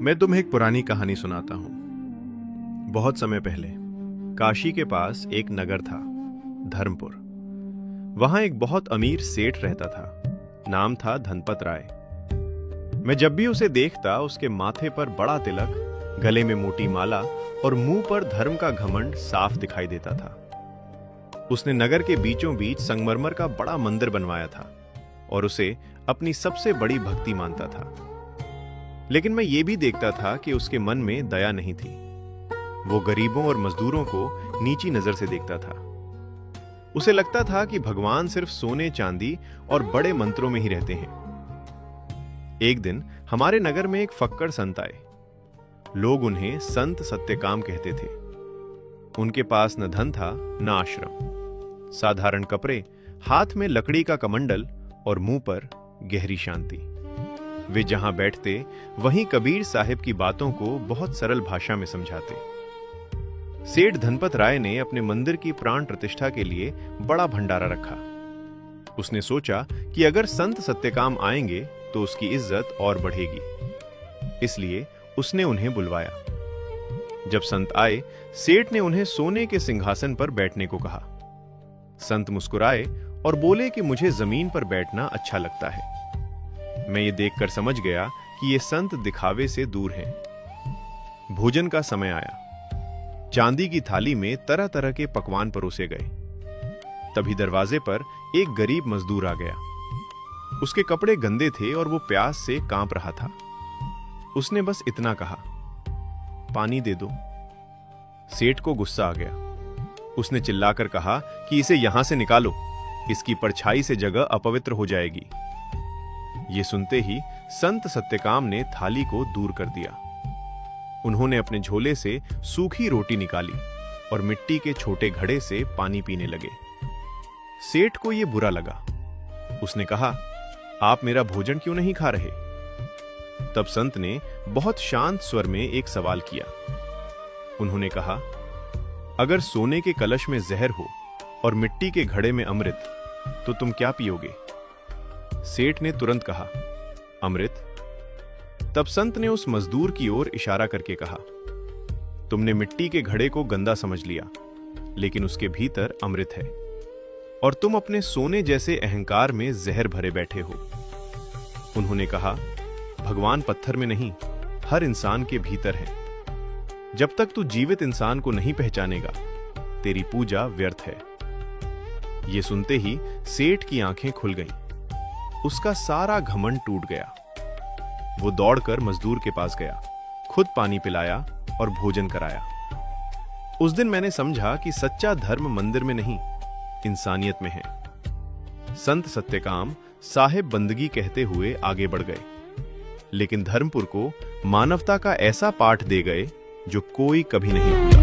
मैं तुम्हें एक पुरानी कहानी सुनाता हूँ। बहुत समय पहले काशी के पास एक नगर था, धर्मपुर। वहां एक बहुत अमीर सेठ रहता था। नाम था धनपत राय। मैं जब भी उसे देखता, उसके माथे पर बड़ा तिलक, गले में मोटी माला और मुंह पर धर्म का घमंड साफ दिखाई देता था। उसने नगर के बीचों बीच संगमरमर का बड़ा मंदिर बनवाया था और उसे अपनी सबसे बड़ी भक्ति मानता था। लेकिन मैं ये भी देखता था कि उसके मन में दया नहीं थी। वो गरीबों और मजदूरों को नीची नजर से देखता था। उसे लगता था कि भगवान सिर्फ सोने चांदी और बड़े मंत्रों में ही रहते हैं। एक दिन हमारे नगर में एक फक्कड़ संत आए। लोग उन्हें संत सत्यकाम कहते थे। उनके पास न धन था न आश्रम, साधारण कपड़े, हाथ में लकड़ी का कमंडल और मुंह पर गहरी शांति। वे जहां बैठते वहीं कबीर साहिब की बातों को बहुत सरल भाषा में समझाते। सेठ धनपत राय ने अपने मंदिर की प्राण प्रतिष्ठा के लिए बड़ा भंडारा रखा। उसने सोचा कि अगर संत सत्यकाम आएंगे तो उसकी इज्जत और बढ़ेगी। इसलिए उसने उन्हें बुलवाया। जब संत आए, सेठ ने उन्हें सोने के सिंहासन पर बैठने को कहा। संत मुस्कुराए और बोले कि मुझे जमीन पर बैठना अच्छा लगता है। मैं ये देखकर समझ गया कि ये संत दिखावे से दूर हैं। भोजन का समय आया। चांदी की थाली में तरह तरह के पकवान परोसे गए। तभी दरवाजे पर एक गरीब मजदूर आ गया। उसके कपड़े गंदे थे और वो प्यास से कांप रहा था। उसने बस इतना कहा, पानी दे दो। सेठ को गुस्सा आ गया। उसने चिल्लाकर कहा कि इसे यहां से निकालो, इसकी परछाई से जगह अपवित्र हो जाएगी। ये सुनते ही संत सत्यकाम ने थाली को दूर कर दिया। उन्होंने अपने झोले से सूखी रोटी निकाली और मिट्टी के छोटे घड़े से पानी पीने लगे। सेठ को यह बुरा लगा। उसने कहा, आप मेरा भोजन क्यों नहीं खा रहे? तब संत ने बहुत शांत स्वर में एक सवाल किया। उन्होंने कहा, अगर सोने के कलश में जहर हो और मिट्टी के घड़े में अमृत, तो तुम क्या पियोगे? सेठ ने तुरंत कहा, अमृत। तब संत ने उस मजदूर की ओर इशारा करके कहा, तुमने मिट्टी के घड़े को गंदा समझ लिया, लेकिन उसके भीतर अमृत है और तुम अपने सोने जैसे अहंकार में जहर भरे बैठे हो। उन्होंने कहा, भगवान पत्थर में नहीं, हर इंसान के भीतर है। जब तक तू जीवित इंसान को नहीं पहचानेगा, तेरी पूजा व्यर्थ है। यह सुनते ही सेठ की आंखें खुल गईं। उसका सारा घमंड टूट गया। वो दौड़कर मजदूर के पास गया, खुद पानी पिलाया और भोजन कराया। उस दिन मैंने समझा कि सच्चा धर्म मंदिर में नहीं, इंसानियत में है। संत सत्यकाम साहिब बंदगी कहते हुए आगे बढ़ गए, लेकिन धर्मपुर को मानवता का ऐसा पाठ दे गए जो कोई कभी नहीं भूला।